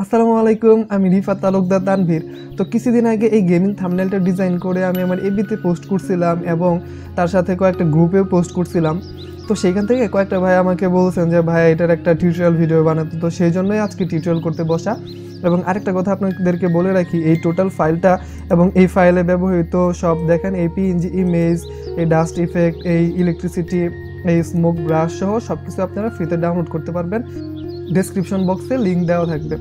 আসসালামু আলাইকুম, আমি রিফাত তালুকদার তানভীর। তো কিছুদিন আগে এই গেমিং থাম্বনেলটা ডিজাইন করে আমি আমার এফবিতে পোস্ট করছিলাম এবং তার সাথে কয়েকটা গ্রুপেও পোস্ট করছিলাম। তো সেইখান থেকে কয়েকটা ভাই আমাকে বলছেন যে ভাই এটার একটা টিউটোরিয়াল ভিডিও বানাতে, তো সেই জন্যই আজকে টিউটোরিয়াল করতে বসা। এবং আরেকটা কথা আপনাদেরকে বলে রাখি, এই টোটাল ফাইলটা এবং এই ফাইলে ব্যবহৃত সব দেখেন, এই পিএনজি ইমেজ, এই ডাস্ট ইফেক্ট, এই ইলেকট্রিসিটি, এই স্মোক ব্রাশ সহ সব কিছু আপনারা ফ্রিতে ডাউনলোড করতে পারবেন। ডেসক্রিপশন বক্সে লিঙ্ক দেওয়া থাকবে।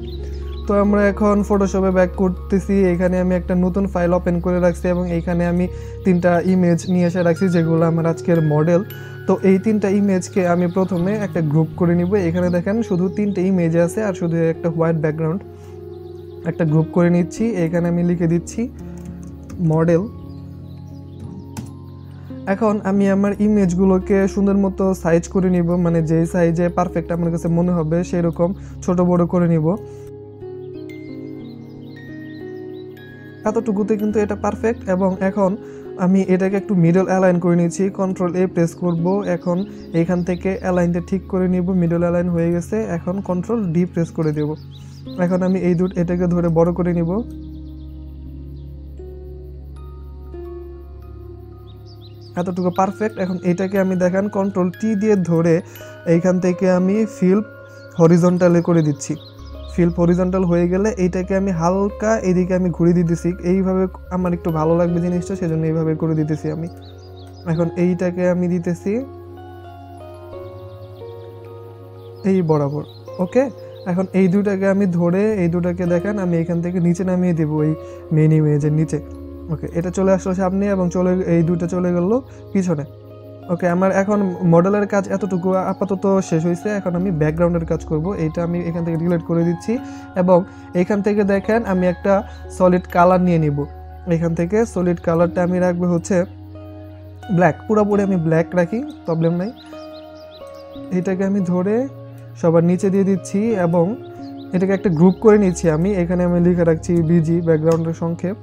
তো আমরা এখন ফটোশপে ব্যাক করতেছি। এখানে আমি একটা নতুন ফাইল ওপেন করে রাখছি এবং এইখানে আমি 3টা ইমেজ নিয়ে এসে রাখছি যেগুলো আমার আজকের মডেল। তো এই 3টা ইমেজকে আমি প্রথমে একটা গ্রুপ করে নিব। এখানে দেখেন শুধু 3টে ইমেজ আছে আর শুধু একটা হোয়াইট ব্যাকগ্রাউন্ড। একটা গ্রুপ করে নিচ্ছি। এখানে আমি লিখে দিচ্ছি মডেল। এখন আমি আমার ইমেজগুলোকে সুন্দর মতো সাইজ করে নিব, মানে যেই সাইজে পারফেক্ট আমার কাছে মনে হবে সেরকম ছোট বড় করে নিব। এতটুকুতে কিন্তু এটা পারফেক্ট। এবং এখন আমি এটাকে একটু মিডল অ্যালাইন করে নিয়েছি, Ctrl+A প্রেস করব। এখন এইখান থেকে অ্যালাইনটা ঠিক করে নিব, মিডল অ্যালাইন হয়ে গেছে। এখন Ctrl+D প্রেস করে দেব। এখন আমি এটাকে ধরে বড় করে নিব। এতটুকু পারফেক্ট। এখন এটাকে আমি দেখেন Ctrl+T দিয়ে ধরে এইখান থেকে আমি ফিল্প হরিজন্টালে করে দিচ্ছি। ফিল্প হরিজন্টাল হয়ে গেলে এইটাকে আমি হালকা এদিকে আমি ঘুরিয়ে দিতেছি। এইভাবে আমার একটু ভালো লাগবে জিনিসটা, সেজন্য এইভাবে করে দিতেছি আমি। এখন এইটাকে আমি দিতেছি এই বরাবর। ওকে, এখন এই দুটাকে আমি ধরে এই দুটাকে দেখেন আমি এখান থেকে নিচে নামিয়ে দেবো, এই মেন ইমেজের নিচে। ওকে, এটা চলে আসলো সামনে এবং এই দুটো চলে গেল পিছনে। ওকে, আমার এখন মডেলের কাজ এতটুকু আপাতত শেষ হয়েছে। এখন আমি ব্যাকগ্রাউন্ডের কাজ করব। এইটা আমি এখান থেকে ডিলিট করে দিচ্ছি এবং এখান থেকে দেখেন আমি একটা সলিড কালার নিয়ে নিব। এখান থেকে সলিড কালারটা আমি রাখবো হচ্ছে ব্ল্যাক। পুরোপুরি আমি ব্ল্যাক রাখি, প্রবলেম নাই। এটাকে আমি ধরে সবার নিচে দিয়ে দিচ্ছি এবং এটাকে একটা গ্রুপ করে নিচ্ছি আমি। এখানে আমি লিখে রাখছি বিজি, ব্যাকগ্রাউন্ডের সংক্ষেপ।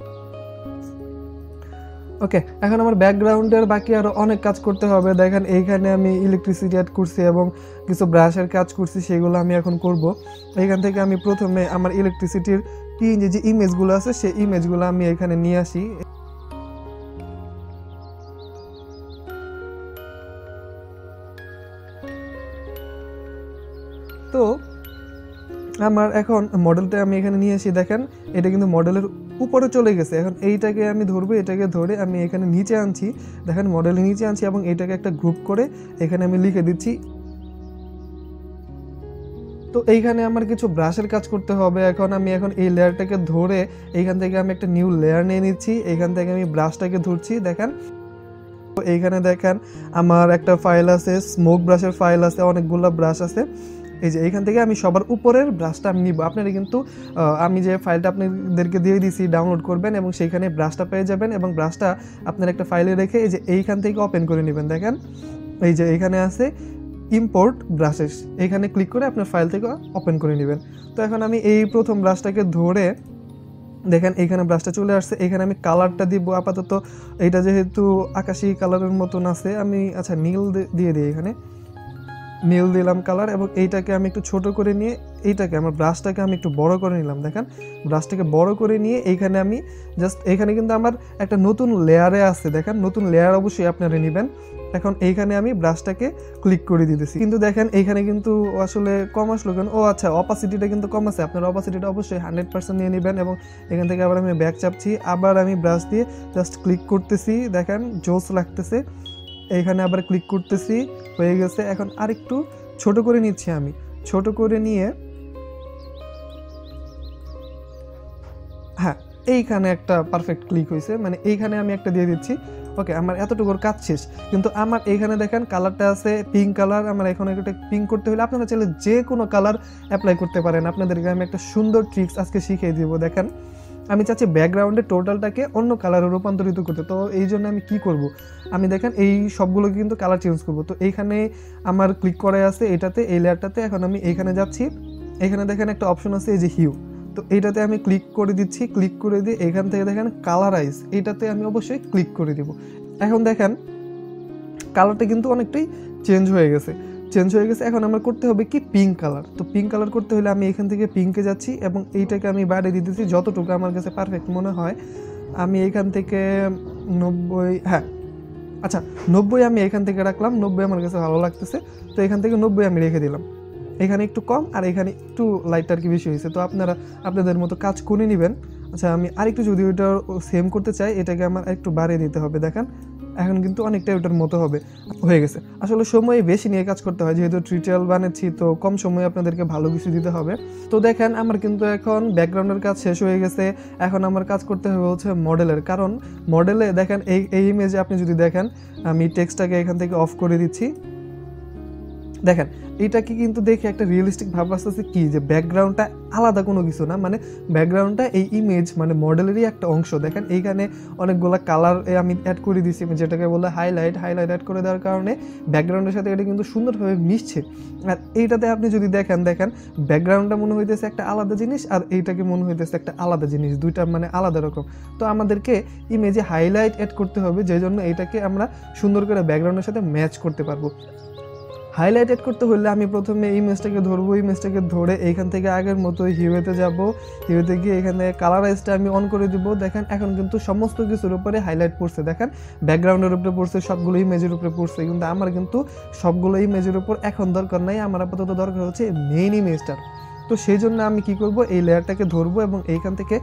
ওকে, এখন আমার ব্যাকগ্রাউন্ডের বাকি আরও অনেক কাজ করতে হবে। দেখেন এইখানে আমি ইলেকট্রিসিটি অ্যাড করছি এবং কিছু ব্রাশের কাজ করছি, সেগুলো আমি এখন করব। এইখান থেকে আমি প্রথমে আমার ইলেকট্রিসিটির পিএনজি যে ইমেজগুলো আছে সেই ইমেজগুলো আমি এখানে নিয়ে আসি। তো আমার এখন মডেলটা আমি এখানে নিয়ে আসি। দেখেন এটা কিন্তু মডেলের উপরে চলে গেছে। এখন এইটাকে আমি ধরবো, এটাকে ধরে আমি এখানে নিচে আনছি। দেখেন মডেলের নিচে আনছি এবং এটাকে একটা গ্রুপ করে এখানে আমি লিখে দিচ্ছি। তো এইখানে আমার কিছু ব্রাশের কাজ করতে হবে। এখন আমি এই লেয়ারটাকে ধরে এইখান থেকে আমি একটা নিউ লেয়ার নিয়ে নিচ্ছি। এইখান থেকে আমি ব্রাশটাকে ধরছি। দেখেন তো এইখানে দেখেন আমার একটা ফাইল আছে, স্মোক ব্রাশের ফাইল আছে, অনেকগুলো ব্রাশ আছে। এই যে এইখান থেকে আমি সবার উপরের ব্রাশটা আমি নিব। আপনারা কিন্তু আমি যে ফাইলটা আপনাদেরকে দিয়ে দিয়েছি ডাউনলোড করবেন এবং সেইখানে ব্রাশটা পেয়ে যাবেন এবং ব্রাশটা আপনার একটা ফাইলে রেখে এই যে এইখান থেকে ওপেন করে নেবেন। দেখেন এই যে এইখানে আছে ইম্পোর্ট ব্রাশেস, এইখানে ক্লিক করে আপনার ফাইল থেকে ওপেন করে নেবেন। তো এখন আমি এই প্রথম ব্রাশটাকে ধরে দেখেন এইখানে ব্রাশটা চলে আসছে। এখানে আমি কালারটা দিব আপাতত। এইটা যেহেতু আকাশি কালারের মতন আছে, আমি আচ্ছা নীল দিয়ে দিই। এখানে নীল দিলাম কালার এবং এইটাকে আমি একটু ছোট করে নিয়ে এইটাকে আমার ব্রাশটাকে আমি একটু বড় করে নিলাম। দেখেন ব্রাশটাকে বড় করে নিয়ে এইখানে আমি জাস্ট এইখানে কিন্তু আমার একটা নতুন লেয়ারে আছে। দেখেন নতুন লেয়ার অবশ্যই আপনারা নেবেন। এখন এইখানে আমি ব্রাশটাকে ক্লিক করে দিতেছি, কিন্তু দেখেন এইখানে কিন্তু আসলে কম আসলো কেন? ও আচ্ছা, অপাসিটিটা কিন্তু কম আছে। আপনার অপাসিটিটা অবশ্যই 100% নিয়ে নেবেন এবং এখান থেকে আবার আমি ব্যাক চাপছি, আবার আমি ব্রাশ দিয়ে জাস্ট ক্লিক করতেছি। দেখেন জোস লাগতেছে। এইখানে আবার ক্লিক করতেছি, হয়ে গেছে। এখন আরেকটু ছোট করে নিচ্ছি আমি। ছোট করে নিয়ে হ্যাঁ, এইখানে একটা পারফেক্ট ক্লিক হয়েছে, মানে এইখানে আমি একটা দিয়ে দিচ্ছি। ওকে, আমার এতটুকুর কাজ শেষ। কিন্তু আমার এইখানে দেখেন কালারটা আছে পিঙ্ক কালার। আমার এখন একটা পিঙ্ক করতে হলে আপনারা চাইলে যে কোনো কালার অ্যাপ্লাই করতে পারেন। আপনাদেরকে আমি একটা সুন্দর ট্রিক্স আজকে শিখিয়ে দিব। দেখেন আমি চাচ্ছি ব্যাকগ্রাউন্ডের টোটালটাকে অন্য কালারে রূপান্তরিত করতে। তো এই জন্য আমি কি করব, আমি দেখেন এই সবগুলোকে কিন্তু কালার চেঞ্জ করব। তো এইখানে আমার ক্লিক করা আছে এটাতে, এই লেয়ারটাতে। এখন আমি এইখানে যাচ্ছি, এখানে দেখেন একটা অপশন আছে এই যে হিউ। তো এইটাতে আমি ক্লিক করে দিচ্ছি। ক্লিক করে দিয়ে এখান থেকে দেখেন কালারাইজ, এইটাতে আমি অবশ্যই ক্লিক করে দিব। এখন দেখেন কালারটা কিন্তু অনেকটাই চেঞ্জ হয়ে গেছে। চেঞ্জ হয়ে গেছে। এখন আমার করতে হবে কি পিঙ্ক কালার। তো পিঙ্ক কালার করতে হলে আমি এখান থেকে পিঙ্কে যাচ্ছি এবং এইটাকে আমি বাড়িয়ে দিতেছি যতটুকু আমার কাছে পারফেক্ট মনে হয়। আমি এখান থেকে 90, হ্যাঁ আচ্ছা 90 আমি এখান থেকে রাখলাম, 90 আমার কাছে ভালো লাগতেছে। তো এখান থেকে 90 আমি রেখে দিলাম। এখানে একটু কম আর এখানে একটু লাইটটা আর কি বেশি হয়েছে। তো আপনারা আপনাদের মতো কাজ করে নেবেন। আচ্ছা আমি আরেকটু যদি ওইটা সেম করতে চাই, এটাকে আমার একটু বাড়িয়ে দিতে হবে। দেখেন এখন কিন্তু অনেকটা ওটার মতো হয়ে গেছে। আসলে সময় বেশি নিয়ে কাজ করতে হয়, যেহেতু টিউটোরিয়াল বানাচ্ছি তো কম সময়ে আপনাদেরকে ভালো কিছু দিতে হবে। তো দেখেন আমার কিন্তু এখন ব্যাকগ্রাউন্ডের কাজ শেষ হয়ে গেছে। এখন আমার কাজ করতে হবে হচ্ছে মডেলের, কারণ মডেলে দেখেন এই ইমেজে আপনি যদি দেখেন, আমি টেক্সটটাকে এখান থেকে অফ করে দিচ্ছি। দেখেন এটাকে কিন্তু দেখে একটা রিয়েলিস্টিক ভাব আসতেছে কি, যে ব্যাকগ্রাউন্ডটা আলাদা কোনো কিছু না, মানে ব্যাকগ্রাউন্ডটা এই ইমেজ মানে মডেলেরই একটা অংশ। দেখেন এইখানে অনেকগুলো কালার আমি অ্যাড করে দিয়েছি, যেটাকে বলে হাইলাইট অ্যাড করে দেওয়ার কারণে ব্যাকগ্রাউন্ডের সাথে এটা কিন্তু সুন্দরভাবে মিশছে। আর এইটাতে আপনি যদি দেখেন ব্যাকগ্রাউন্ডটা মনে হইতেছে একটা আলাদা জিনিস আর এইটাকে মনে হইতেছে একটা আলাদা জিনিস, দুইটা মানে আলাদা রকম। তো আমাদেরকে ইমেজে হাইলাইট অ্যাড করতে হবে, যে জন্য এটাকে আমরা সুন্দর করে ব্যাকগ্রাউন্ডের সাথে ম্যাচ করতে পারবো। হাইলাইটেড করতে হলে আমি প্রথমে ইমেজটাকে ধরবো, ইমেজটাকে ধরে এইখান থেকে আগের মতো হিউতে যাব, হিউতে গিয়ে এখানে কালারাইজটা আমি অন করে দিব। দেখেন এখন কিন্তু সমস্ত কিছুর উপরে হাইলাইট পড়ছে, দেখেন ব্যাকগ্রাউন্ডের উপরে পড়ছে, সবগুলো ইমেজের উপরে পড়ছে। কিন্তু আমার কিন্তু সবগুলো ইমেজের উপর এখন দরকার নাই, আমার আপাতত দরকার হচ্ছে মেইন ইমেজটার। তো সেই জন্য আমি কি করব, এই লেয়ারটাকে ধরবো এবং এইখান থেকে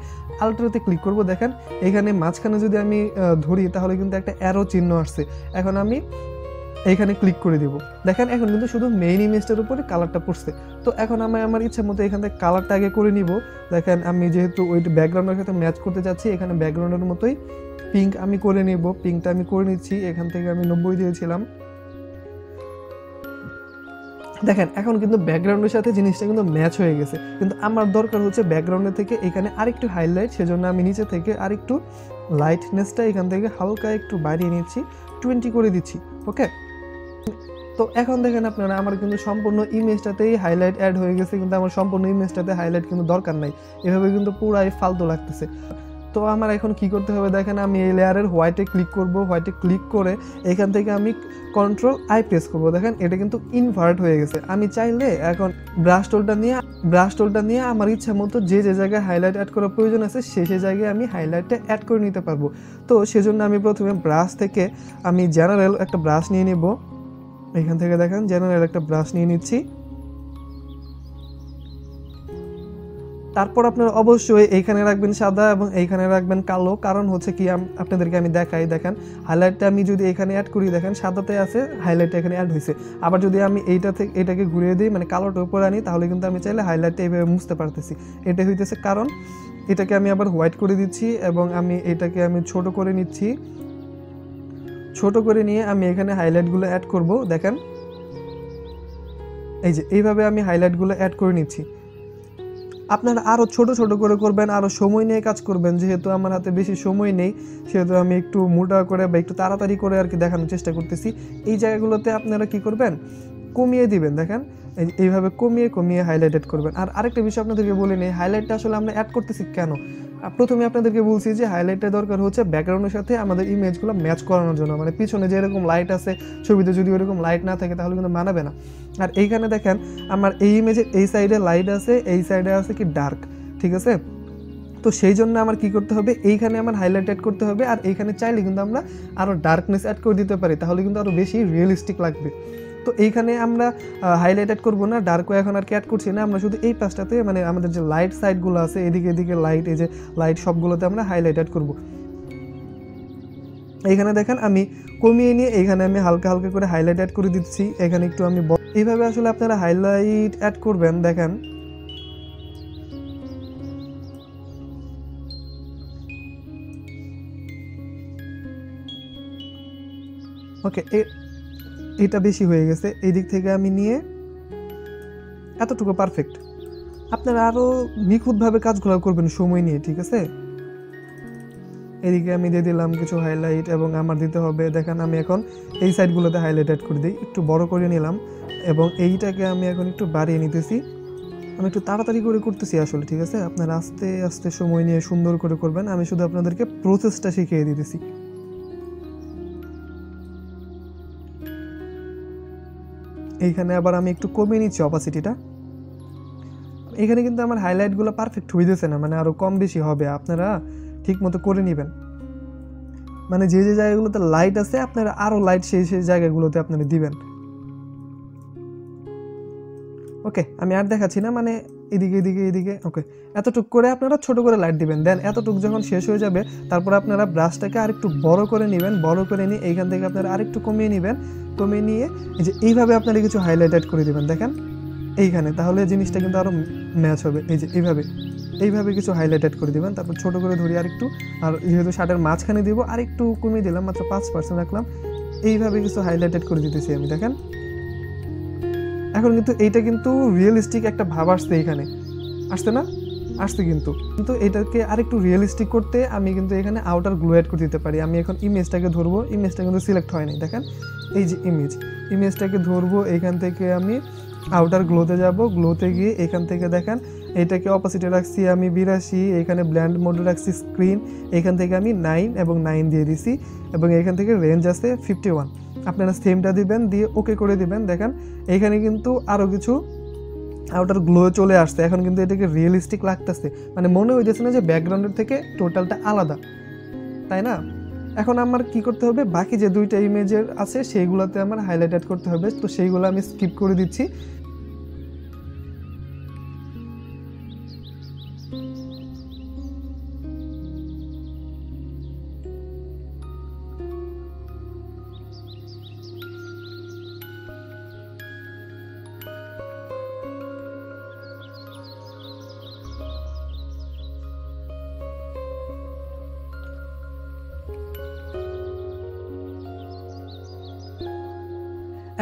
আল্ট্রাতে ক্লিক করব। দেখেন এইখানে মাঝখানে যদি আমি ধরি তাহলে কিন্তু একটা অ্যারো চিহ্ন আসছে। এখন আমি এইখানে ক্লিক করে দিব। দেখেন এখন কিন্তু শুধু মেইন ইমেজটার উপরে কালারটা পড়ছে। তো এখন আমি আমার ইচ্ছা মতো এখান থেকে কালারটা আগে করে নিব। দেখেন আমি যেহেতু ওই ব্যাকগ্রাউন্ডের সাথে ম্যাচ করতে যাচ্ছি, এখানে ব্যাকগ্রাউন্ডের মতোই পিঙ্ক আমি করে নিব। পিঙ্কটা আমি করে নিচ্ছি, এখান থেকে আমি 90 দিয়েছিলাম। দেখেন এখন কিন্তু ব্যাকগ্রাউন্ডের সাথে জিনিসটা কিন্তু ম্যাচ হয়ে গেছে, কিন্তু আমার দরকার হচ্ছে ব্যাকগ্রাউন্ডের থেকে এখানে আরেকটু হাইলাইট। সেজন্য আমি নিচে থেকে আরেকটু লাইটনেসটা এখান থেকে হালকা একটু বাড়িয়ে নিচ্ছি, 20 করে দিচ্ছি। ওকে, তো এখন দেখেন আপনারা আমার কিন্তু সম্পূর্ণ ইমেজটাতেই হাইলাইট অ্যাড হয়ে গেছে, কিন্তু আমার সম্পূর্ণ ইমেজটাতে হাইলাইট কিন্তু দরকার নাই, এভাবে কিন্তু পুরাই ফালতু লাগতেছে। তো আমার এখন কি করতে হবে, দেখেন আমি এই লেয়ারের হোয়াইটে ক্লিক করব, হোয়াইটে ক্লিক করে এখান থেকে আমি Ctrl+I প্রেস করবো। দেখেন এটা কিন্তু ইনভার্ট হয়ে গেছে। আমি চাইলে এখন ব্রাশ টোলটা নিয়ে আমার ইচ্ছা মতো যে জায়গায় হাইলাইট অ্যাড করার প্রয়োজন আছে সেই জায়গায় আমি হাইলাইটটা অ্যাড করে নিতে পারবো। তো সেজন্য আমি প্রথমে ব্রাশ থেকে আমি জেনারেল একটা ব্রাশ নিয়ে নিব। এখান থেকে দেখেন জেনারেল একটা ব্রাশ নিয়ে নিচ্ছি। তারপর আপনারা অবশ্যই এইখানে রাখবেন সাদা এবং এইখানে রাখবেন কালো, কারণ হচ্ছে কি আপনাদেরকে আমি দেখাই। দেখেন হাইলাইটটা আমি যদি এখানে অ্যাড করি, দেখেন সাদাতে আছে, হাইলাইটটা এখানে অ্যাড হয়েছে। আবার যদি আমি এটাকে ঘুরিয়ে দিই, মানে কালোটা উপরে আনি, তাহলে কিন্তু আমি চাইলে হাইলাইটটা এইভাবে মুছতে পারতেছি। এটা হইতেছে কারণ। এটাকে আমি আবার হোয়াইট করে দিচ্ছি এবং এটাকে আমি ছোট করে নিচ্ছি। ছোট করে নিয়ে আমি এখানে হাইলাইটগুলো অ্যাড করব। দেখেন এই যে এইভাবে আমি হাইলাইটগুলো অ্যাড করে নিচ্ছি। আপনারা আরও ছোট করে করবেন, আরও সময় নিয়ে কাজ করবেন। যেহেতু আমার হাতে বেশি সময় নেই, সেহেতু আমি একটু মোটা করে বা একটু তাড়াতাড়ি করে আর কি দেখানোর চেষ্টা করতেছি। এই জায়গাগুলোতে আপনারা কি করবেন, কমিয়ে দিবেন। দেখেন এইভাবে কমিয়ে হাইলাইট অ্যাড করবেন। আর আরেকটা বিষয় আপনাদেরকে বলে নিই, হাইলাইটটা আসলে আমরা অ্যাড করতেছি কেন। প্রথমে আপনাদেরকে বলছি যে হাইলাইটটা দরকার হচ্ছে ব্যাকগ্রাউন্ডের সাথে আমাদের ইমেজগুলো ম্যাচ করানোর জন্য, মানে পিছনে যেরকম লাইট আছে ছবিতে যদি ওরকম লাইট না থাকে তাহলে কিন্তু মানাবে না। আর এইখানে দেখেন আমার এই ইমেজের এই সাইডে লাইট আছে, এই সাইডে আছে কি ডার্ক, ঠিক আছে। তো সেই জন্য আমার কি করতে হবে, এইখানে আমার হাইলাইট অ্যাড করতে হবে। আর এইখানে চাইলে কিন্তু আমরা আরও ডার্কনেস অ্যাড করে দিতে পারি, তাহলে কিন্তু আরও বেশি রিয়েলিস্টিক লাগবে। তো এইখানে আমরা হাইলাইট অ্যাড করবো না, ডার্কও এখন আর কি অ্যাড করছি না। আমরা শুধু এই পাশটাতে মানে আমাদের যে লাইট সাইডগুলো আছে, এদিকে লাইট, এই যে লাইট সবগুলোতে আমরা হাইলাইট অ্যাড করবো। এইখানে দেখেন আমি কমিয়ে নিয়ে এইখানে আমি হালকা করে হাইলাইট অ্যাড করে দিচ্ছি। এখানে একটু আমি এইভাবে আসলে আপনারা হাইলাইট অ্যাড করবেন। দেখেন ওকে, এটা বেশি হয়ে গেছে, এই দিক থেকে আমি নিয়ে এতটুকু পারফেক্ট। আপনারা আরও নিখুঁতভাবে কাজগুলো করবেন সময় নিয়ে, ঠিক আছে। এদিকে আমি দিয়ে দিলাম কিছু হাইলাইট এবং আমার দিতে হবে। দেখেন আমি এখন এই সাইডগুলোতে হাইলাইট অ্যাড করে দিই, একটু বড় করে নিলাম এবং এইটাকে আমি এখন একটু বাড়িয়ে নিতেছি। আমি একটু তাড়াতাড়ি করে করতেছি আসলে, ঠিক আছে। আপনারা আস্তে আস্তে সময় নিয়ে সুন্দর করে করবেন, আমি শুধু আপনাদেরকে প্রসেসটা শিখিয়ে দিতেছি। এইখানে আবার আমি একটু কমিয়ে নিচ্ছি অপাসিটিটা। এখানে কিন্তু আমার হাইলাইটগুলো পারফেক্ট হইতেছে না, মানে আরও কম বেশি হবে, আপনারা ঠিক মতো করে নেবেন। মানে যে যে জায়গাগুলোতে লাইট আছে আপনারা আরও লাইট সেই সেই জায়গাগুলোতে আপনারা দিবেন। ওকে, আমি আর দেখাচ্ছি না, মানে এদিকে এদিকে এদিকে। ওকে, এতটুকু করে আপনারা ছোট করে লাইট দিবেন। দেন এতটুকু যখন শেষ হয়ে যাবে তারপর আপনারা ব্রাশটাকে আরেকটু বড় করে নেবেন। বড় করে নিয়ে এইখান থেকে আপনারা আরেকটু কমিয়ে নেবেন। কমিয়ে নিয়ে এই যে এইভাবে আপনারা কিছু হাইলাইট অ্যাড করে দেবেন দেখেন এইখানে, তাহলে জিনিসটা কিন্তু আরও ম্যাচ হবে। এই যে এইভাবে কিছু হাইলাইট অ্যাড করে দেবেন। তারপর ছোট করে ধরি আরেকটু, আর যেহেতু শার্টের মাঝখানে দিব আরেকটু কমিয়ে দিলাম, মাত্র 5% রাখলাম। এইভাবে কিছু হাইলাইট অ্যাড করে দিতেছি আমি দেখেন। এখন কিন্তু এইটা কিন্তু রিয়েলিস্টিক একটা ভাব আসছে, এইখানে আসছে না? আসছে কিন্তু এটাকে আরেকটু রিয়েলিস্টিক করতে আমি কিন্তু এখানে আউটার গ্লো অ্যাড করে দিতে পারি। আমি এখন ইমেজটাকে ধরবো, ইমেজটা কিন্তু সিলেক্ট হয়নি দেখেন। এই যে ইমেজটাকে ধরবো, এখান থেকে আমি আউটার গ্লোতে যাব। গ্লোতে গিয়ে এখান থেকে দেখেন এটাকে অপোজিটে রাখছি আমি 82, এখানে ব্ল্যান্ড মোডে রাখছি স্ক্রিন, এখান থেকে আমি 9 এবং 9 দিয়ে দিছি, এবং এখান থেকে রেঞ্জ আছে 51। আপনারা সেমটা দিবেন, দিয়ে ওকে করে দিবেন। দেখেন এইখানে কিন্তু আরও কিছু আউটার গ্লো চলে আসছে। এখন কিন্তু এটাকে রিয়েলিস্টিক লাগতেছে, মানে মনে হইতেছে না যে ব্যাকগ্রাউন্ডের থেকে টোটালটা আলাদা, তাই না? এখন আমার কি করতে হবে, বাকি যে দুইটা ইমেজের আছে সেইগুলোতে আমার হাইলাইট অ্যাড করতে হবে, তো সেইগুলো আমি স্কিপ করে দিচ্ছি।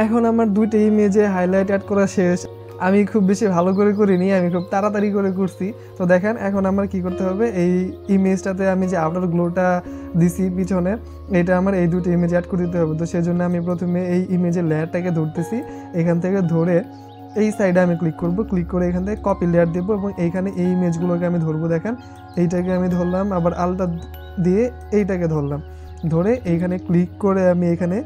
এখন আমার দুইটা ইমেজে হাইলাইট অ্যাড করা শেষ। আমি খুব বেশি ভালো করে করিনি, আমি খুব তাড়াতাড়ি করে করছি। তো দেখেন এখন আমার কি করতে হবে, এই ইমেজটাতে আমি যে আউটার গ্লোটা দিছি পিছনে, এটা আমার এই দুটো ইমেজ অ্যাড করে দিতে হবে। তো সেজন্য আমি প্রথমে এই ইমেজের লেয়ারটাকে ধরতেছি, এখান থেকে ধরে এই সাইডে আমি ক্লিক করব, ক্লিক করে এখান থেকে কপি লেয়ার দেবো, এবং এইখানে এই ইমেজগুলোকে আমি ধরবো। দেখেন এইটাকে আমি ধরলাম, আবার আলটা দিয়ে এইটাকে ধরলাম, ধরে এইখানে ক্লিক করে আমি এখানে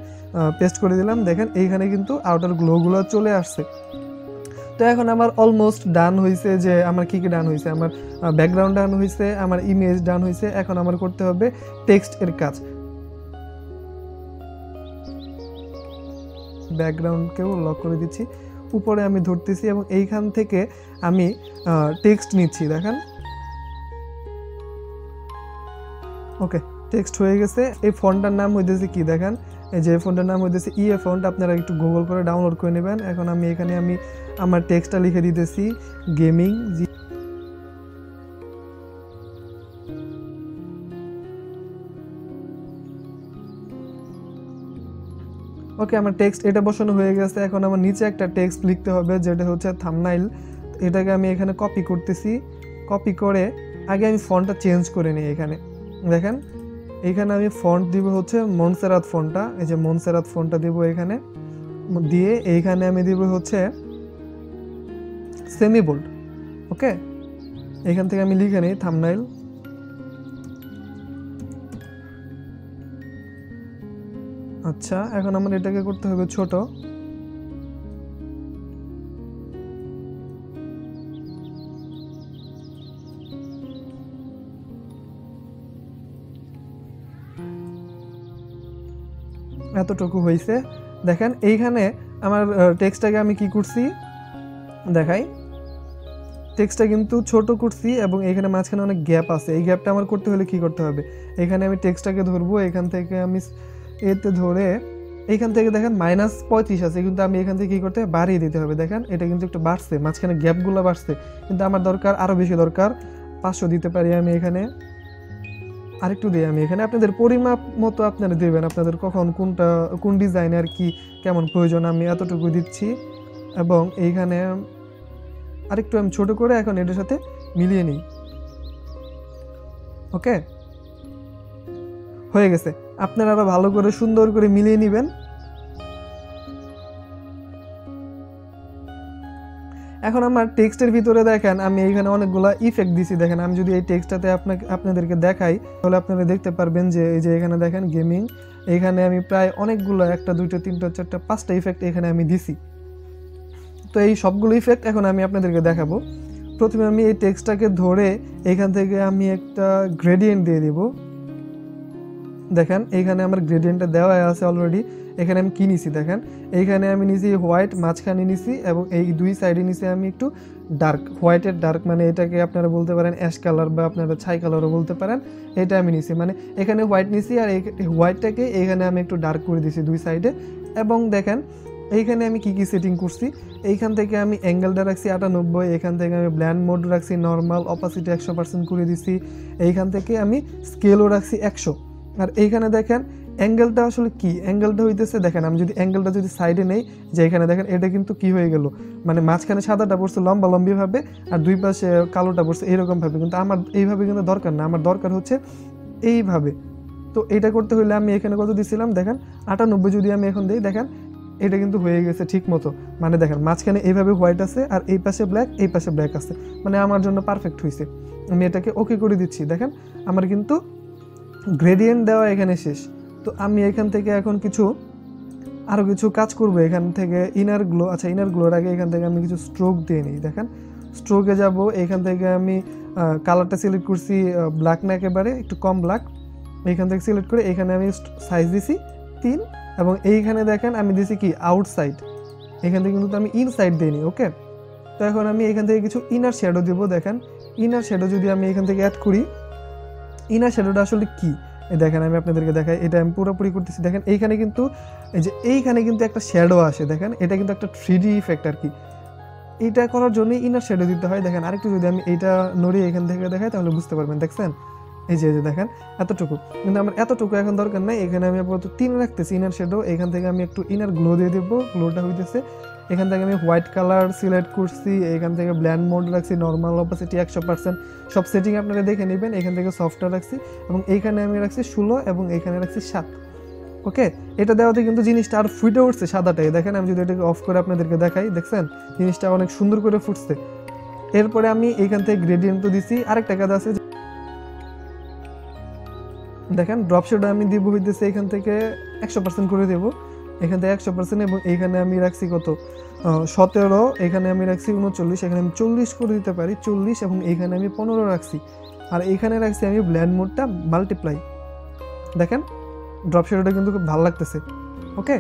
পেস্ট করে দিলাম। দেখেন এইখানে কিন্তু আউটার গ্লোগুলো চলে আসছে। তো এখন আমার অলমোস্ট ডান হয়েছে। যে আমার কী কী ডান হয়েছে, আমার ব্যাকগ্রাউন্ড ডান হয়েছে, আমার ইমেজ ডান হয়েছে। এখন আমার করতে হবে টেক্সট এর কাজ। ব্যাকগ্রাউন্ডকেও লক করে দিচ্ছি, উপরে আমি ধরতেছি এবং এইখান থেকে আমি টেক্সট নিচ্ছি। দেখেন ওকে, টেক্সট হয়ে গেছে। এই ফন্টটার নাম হইতেছে কি দেখেন, এই যে ফন্টটার নাম হইতেছে ইএ ফন্ট, আপনারা একটু গুগল করে ডাউনলোড করে নেবেন। এখন আমি এখানে আমার টেক্সটটা লিখে দিতেছি গেমিং। ওকে, আমার টেক্সট এটা বসানো হয়ে গেছে। এখন আমার নিচে একটা টেক্সট লিখতে হবে যেটা হচ্ছে থাম্বনেইল। এটাকে আমি এখানে কপি করতেছি, কপি করে আগে আমি ফন্টটা চেঞ্জ করে নিই। এখানে দেখেন এইখানে আমি ফন্ট দিব হচ্ছে মনসেরাত ফন্টটা, এই যে মনসেরাত ফন্টটা দিব এখানে, দিয়ে এইখানে আমি দিব হচ্ছে সেমি বোল্ড। ওকে, এখান থেকে আমি লিখে নিই থাম্বনেইল। আচ্ছা, এখন আমার এটাকে করতে হবে ছোট। এতটুকু হয়েছে। দেখেন এইখানে আমার টেক্সটটাকে আমি কি করছি দেখাই, টেক্সটটা কিন্তু ছোট করছি এবং এখানে মাঝখানে অনেক গ্যাপ আছে। এই গ্যাপটা আমার করতে হলে কি করতে হবে, এখানে আমি টেক্সটটাকে ধরবো, এখান থেকে আমি এতে ধরে এইখান থেকে দেখেন -35 আছে, কিন্তু আমি এখান থেকে কী করতে হবে, বাড়িয়ে দিতে হবে। দেখেন এটা কিন্তু একটু বাড়ছে, মাঝখানে গ্যাপগুলো বাড়ছে, কিন্তু আমার দরকার আরও বেশি দরকার, 500 দিতে পারি আমি এখানে, আরেকটু দিই আমি এখানে। আপনাদের পরিমাপ মতো আপনারা দেবেন, আপনাদের কখন কোন ডিজাইনের কি কেমন প্রয়োজন, আমি এতটুকু দিচ্ছি। এবং এইখানে আরেকটু আমি ছোট করে এখন এটার সাথে মিলিয়ে নিই। ওকে, হয়ে গেছে। আপনারা আরো ভালো করে সুন্দর করে মিলিয়ে নেবেন। এখন আমার টেক্সটের ভিতরে দেখেন আমি এখানে অনেকগুলা ইফেক্ট দিছি। দেখেন আমি যদি এই টেক্সটটাতে আপনাদেরকে দেখাই তাহলে আপনারা দেখতে পারবেন যে এই যে এখানে দেখেন গেমিং, এখানে আমি প্রায় অনেকগুলো 1 2 3 4 5টা ইফেক্ট এখানে আমি দিছি। তো এই সবগুলো ইফেক্ট এখন আমি আপনাদেরকে দেখাবো। প্রথমে আমি এই টেক্সটটাকে ধরে এখান থেকে আমি একটা গ্রেডিয়েন্ট দিয়ে দিব। দেখেন এইখানে আমার গ্রেডিয়েন্টটা দেওয়া আছে অলরেডি। এখানে আমি কি নিছি দেখেন, এইখানে আমি নিছি হোয়াইট, মাঝখানে নিছি এবং এই দুই সাইডে নিছি আমি একটু ডার্ক, হোয়াইটের ডার্ক, মানে এটাকে আপনারা বলতে পারেন অ্যাশ কালার বা আপনারা ছাই কালারও বলতে পারেন। এটা আমি নিছি, মানে এখানে হোয়াইট নিছি আর এই হোয়াইটটাকে এইখানে আমি একটু ডার্ক করে দিছি দুই সাইডে। এবং দেখেন এইখানে আমি কি কি সেটিং করছি, এইখান থেকে আমি অ্যাঙ্গেলটা রাখছি 98, এখান থেকে আমি ব্ল্যান্ড মোড রাখছি নর্মাল, অপাসিটি 100% করে দিছি, এইখান থেকে আমি স্কেলও রাখছি 100। আর এইখানে দেখেন অ্যাঙ্গেলটা আসলে কি, অ্যাঙ্গেলটা হইতেছে দেখেন আমি যদি অ্যাঙ্গেলটা যদি সাইডে নেই, যে এখানে দেখেন এটা কিন্তু কি হয়ে গেল, মানে মাঝখানে সাদাটা পড়ছে লম্বা লম্বিভাবে আর দুই পাশে কালোটা পড়ছে এইরকমভাবে, কিন্তু আমার এইভাবে কিন্তু দরকার না, আমার দরকার হচ্ছে এইভাবে। তো এটা করতে হলে আমি এখানে কত দিছিলাম দেখেন 98, যদি আমি এখন দিই দেখেন এটা কিন্তু হয়ে গেছে ঠিক মতো, মানে দেখেন মাঝখানে এইভাবে হোয়াইট আছে আর এই পাশে ব্ল্যাক, এই পাশে ব্ল্যাক আছে, মানে আমার জন্য পারফেক্ট হয়েছে। আমি এটাকে ওকে করে দিচ্ছি, দেখেন আমার কিন্তু গ্রেডিয়েন্ট দেওয়া এখানে শেষ। তো আমি এখান থেকে এখন আরও কিছু কাজ করব, এখান থেকে ইনার গ্লো, আচ্ছা ইনার গ্লোর আগে এখান থেকে আমি কিছু স্ট্রোক দিয়ে নিই। দেখেন স্ট্রোকে যাব, এখান থেকে আমি কালারটা সিলেক্ট করছি ব্ল্যাক না, একেবারে একটু কম ব্ল্যাক, এইখান থেকে সিলেক্ট করে এখানে আমি সাইজ দিছি 3 এবং এইখানে দেখেন আমি দিছি কি আউটসাইড, এখান থেকে কিন্তু আমি ইনসাইড দিইনি। ওকে, তো এখন আমি এখান থেকে কিছু ইনার শ্যাডো দেবো। দেখেন ইনার শ্যাডো যদি আমি এখান থেকে অ্যাড করি, ইনার শ্যাডোটা আসলে কি দেখেন আমি আপনাদেরকে দেখাই, এটা আমি পুরোপুরি করতেছি। দেখেন এইখানে কিন্তু এই যে এইখানে কিন্তু একটা শ্যাডো আসে, দেখেন এটা কিন্তু একটা 3D ইফেক্ট আর কি, এইটা করার জন্য ইনার শ্যাডো দিতে হয়। দেখেন আরেকটু যদি আমি এইটা নড়িয়ে এখান থেকে দেখাই তাহলে বুঝতে পারবেন, দেখছেন এই যে দেখেন এতটুকু, কিন্তু আমার এতটুকু এখন দরকার নাই, এখানে আমি আপাতত 3 রাখতেছি ইনার শ্যাডো। এখান থেকে আমি একটু ইনার গ্লো দিয়ে দেবো, গ্লোটা হইতেছে এখান থেকে আমি হোয়াইট কালার সিলেক্ট করছি, এখান থেকে ব্ল্যান্ড মোড রাখছি নর্মাল, অপাসিটি 100%, সব সেটিং আপনারা দেখে নেবেন। এখান থেকে সফটওয়্যার রাখছি এবং এইখানে আমি রাখছি 16 এবং এইখানে রাখছি 7। ওকে, এটা দেওয়াতে কিন্তু জিনিসটা আর ফুটে উঠছে সাদাটাই। দেখেন আমি যদি এটাকে অফ করে আপনাদেরকে দেখাই, দেখছেন জিনিসটা অনেক সুন্দর করে ফুটছে। এরপরে আমি এইখান থেকে গ্রেডিয়েন্ট তো দিছি, আরেকটা কাজ আছে দেখেন ড্রপ শ্যাডো আমি দিব হইতেছে এখান থেকে 100% করে দেব, এখান থেকে 100% এবং এইখানে আমি রাখছি কত 17, এখানে আমি রাখছি 39, এখানে আমি 40 করে দিতে পারি 40 এবং এইখানে আমি 15 রাখছি, আর এইখানে রাখছি আমি ব্ল্যান্ড মোডটা মাল্টিপ্লাই। দেখেন ড্রপ শ্যাডোটা কিন্তু খুব ভালো লাগতেছে। ওকে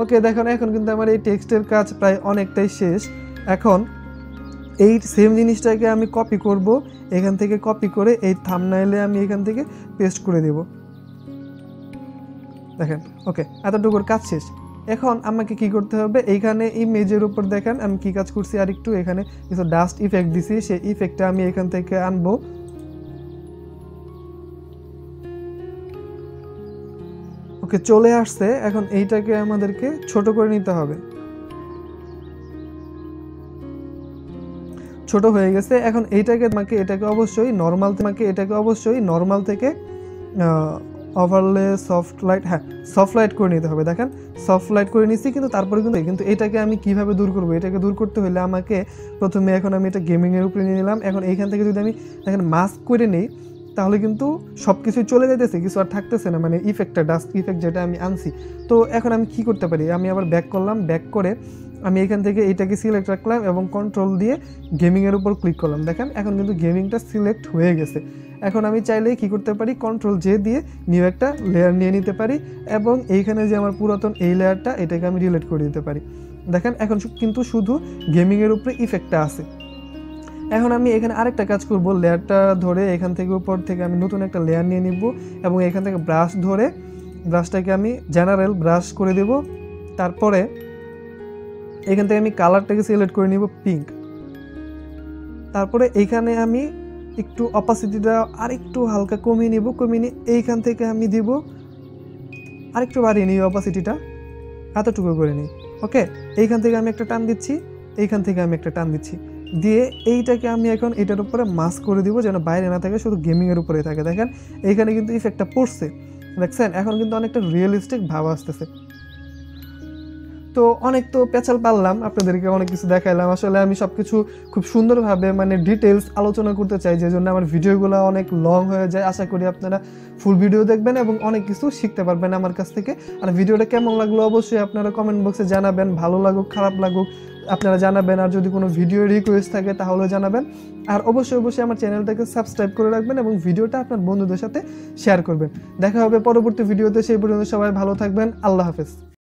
ওকে দেখেন এখন কিন্তু আমার এই টেক্সটের কাজ প্রায় অনেকটাই শেষ। এখন এই সেম জিনিসটাকে আমি কপি করব, এখান থেকে কপি করে এই থাম্বনেইলে আমি এখান থেকে পেস্ট করে দেব। দেখেন ওকে এতটুকুর কাজ শেষ। এখন আমাকে কি করতে হবে, এইখানে ইমেজের উপর দেখেন আমি কি কাজ করছি, আর একটু এখানে কিছু ডাস্ট ইফেক্ট দিছি, সেই ইফেক্টটা আমি এখান থেকে আনবো। ওকে চলে আসছে, এখন এইটাকে আমাদেরকে ছোট করে নিতে হবে, ছোট হয়ে গেছে। এখন এইটাকে এটাকে অবশ্যই নর্মাল থেকে ওভারলে সফট লাইট, হ্যাঁ সফট লাইট করে নিতে হবে। দেখেন সফট লাইট করে নিচ্ছি, কিন্তু তারপরে কিন্তু এটাকে আমি কিভাবে দূর করবো, এটাকে দূর করতে হলে আমাকে প্রথমে এখন আমি এটা গেমিংয়ের উপরে নিয়ে নিলাম। এখন এইখান থেকে যদি আমি দেখেন মাস্ক করে নিই তাহলে কিন্তু সব কিছুই চলে যেতেছে, কিছু আর থাকতেছে না, মানে ইফেক্টটা ডাস্ট ইফেক্ট যেটা আমি আনছি। তো এখন আমি কি করতে পারি, আমি আবার ব্যাক করলাম, ব্যাক করে আমি এখান থেকে এইটাকে সিলেক্ট রাখলাম এবং কন্ট্রোল দিয়ে গেমিংয়ের উপর ক্লিক করলাম। দেখেন এখন কিন্তু গেমিংটা সিলেক্ট হয়ে গেছে। এখন আমি চাইলে কি করতে পারি, কন্ট্রোল জে দিয়ে নিউ একটা লেয়ার নিয়ে নিতে পারি এবং এইখানে যে আমার পুরাতন এই লেয়ারটা এটাকে আমি রিলেট করে দিতে পারি। দেখেন এখন কিন্তু শুধু গেমিংয়ের উপরে ইফেক্টটা আছে। এখন আমি এখানে আরেকটা কাজ করব, লেয়ারটা ধরে এখান থেকে উপর থেকে আমি নতুন একটা লেয়ার নিয়ে নিব এবং এখান থেকে ব্রাশ ধরে ব্রাশটাকে আমি জেনারেল ব্রাশ করে দেব। তারপরে এখান থেকে আমি কালারটাকে সিলেক্ট করে নিব পিঙ্ক। তারপরে এইখানে আমি একটু অপাসিটিটা আরেকটু হালকা কমিয়ে নিব, কমিয়ে নিয়ে এইখান থেকে আমি দিব আরেকটু বাড়িয়ে নিই অপাসিটিটা, এতটুকু করে নিই। ওকে এইখান থেকে আমি একটা টান দিচ্ছি, এইখান থেকে আমি একটা টান দিচ্ছি, দিয়ে এইটাকে আমি এখন এটার উপরে মাস্ক করে দিব যেন বাইরে না থাকে, শুধু গেমিংয়ের উপরে থাকে। দেখেন এইখানে কিন্তু ইফেক্টটা পড়ছে, দেখছেন এখন কিন্তু অনেকটা রিয়েলিস্টিক ভাব আসতেছে। তো তো অনেক তো পেঁচাল পারলাম, আপনাদেরকে অনেক কিছু দেখাইলাম। আসলে আমি সব কিছু খুব সুন্দরভাবে মানে ডিটেলস আলোচনা করতে চাই, যে জন্য আমার ভিডিওগুলো অনেক লং হয়ে যায়। আশা করি আপনারা ফুল ভিডিও দেখবেন এবং অনেক কিছু শিখতে পারবেন আমার কাছ থেকে। আর ভিডিওটা কেমন লাগলো অবশ্যই আপনারা কমেন্ট বক্সে জানাবেন, ভালো লাগুক খারাপ লাগুক আপনারা জানাবেন। আর যদি কোনো ভিডিও রিকোয়েস্ট থাকে তাহলে জানাবেন। আর অবশ্যই অবশ্যই আমার চ্যানেলটাকে সাবস্ক্রাইব করে রাখবেন এবং ভিডিওটা আপনার বন্ধুদের সাথে শেয়ার করবেন। দেখা হবে পরবর্তী ভিডিওতে, সেই পর্যন্ত সবাই ভালো থাকবেন। আল্লাহ হাফেজ।